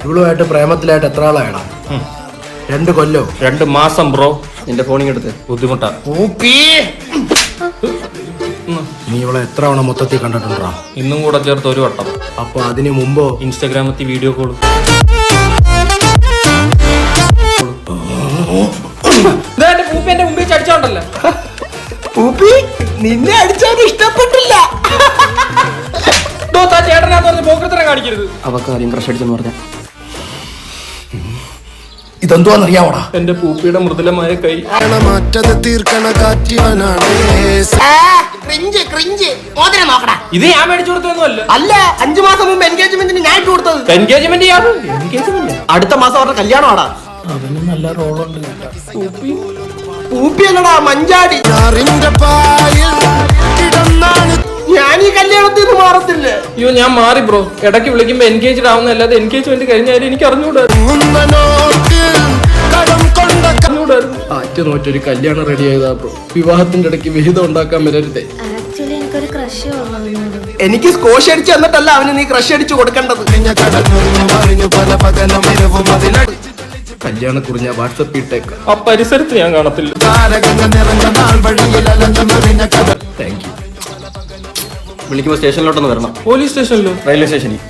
ഇവളുമായിട്ട് പ്രേമത്തിലായിട്ട് എത്ര ആളായടാ? 2 കൊല്ലോ? 2 മാസം ബ്രോ. നിന്റെ ഫോണിങ് എടുത്ത് ബുദ്ധിമുട്ടാ. നീ ഇവളെ എത്ര തവണ മൊത്തത്തിൽ കണ്ടിട്ടുണ്ടാ? ഇന്നും കൂടെ ചേർത്ത് 1 വട്ടം. അപ്പൊ അതിന് മുമ്പോ ഇൻസ്റ്റാഗ്രാമത്തിൽ വീഡിയോ കോൾ. എന്റെ മുമ്പിൽ ചടിച്ചോണ്ടല്ലോ. നിന്നെ അടിച്ചാൽ ഇഷ്ടപ്പെട്ടില്ല. ചേട്ടനാന്ന് പറഞ്ഞ് പോക്കത്തിനെ കാണിക്കരുത്. അവക്ക് ആദ്യം ക്രഷ് അടിച്ചെന്ന് പറഞ്ഞ ഇതെന്തുവാന്നറിയാവോടാ? എന്റെ പൂപ്പിയുടെ മൃദുലമായ കൈ. ഇത് ഞാൻ മേടിച്ചു കൊടുത്തൊന്നുമല്ല. അല്ല, 5 മാസം മുമ്പ് എൻഗേജ്മെന്റിന് ഞാൻ ഇട്ട് കൊടുത്തത്. എൻഗേജ്മെന്റ് അടുത്ത മാസം അവരുടെ കല്യാണമാടാ. അവന് നല്ല റോളുണ്ട്. പൂപ്പിയല്ലടാ, മഞ്ചാടി. ഞാൻ ഈ കല്യാണത്തിൽ നിന്ന് മാറത്തില്ല. അയ്യോ, ഞാൻ മാറി ബ്രോ. ഇടയ്ക്ക് വിളിക്കുമ്പോ എൻഗേജ്ഡ് ആവുന്ന അല്ലാതെ എൻഗേജ്മെന്റ് കഴിഞ്ഞാലും എനിക്ക് അറിഞ്ഞുകൂടായിരുന്നു. ആറ്റുനോറ്റൊരു കല്യാണം റെഡി ആയതാ ബ്രോ. വിവാഹത്തിന്റെ ഇടയ്ക്ക് വിഹിതം ഉണ്ടാക്കാൻ വരരുതേ. എനിക്ക് സ്കോഷ് അടിച്ച് തന്നിട്ടല്ല അവന് നീ ക്രഷ് അടിച്ചു കൊടുക്കേണ്ടത്. കല്യാണം കുറിഞ്ഞ വാട്സപ്പ് ഇട്ടേക്ക്. ആ പരിസരത്ത് ഞാൻ കാണത്തില്ല. Thank you. വിളിക്കുമ്പോ സ്റ്റേഷനിലോട്ടൊന്ന് വരണം. പോലീസ് സ്റ്റേഷനിലോ? റെയിൽവേ സ്റ്റേഷനിൽ.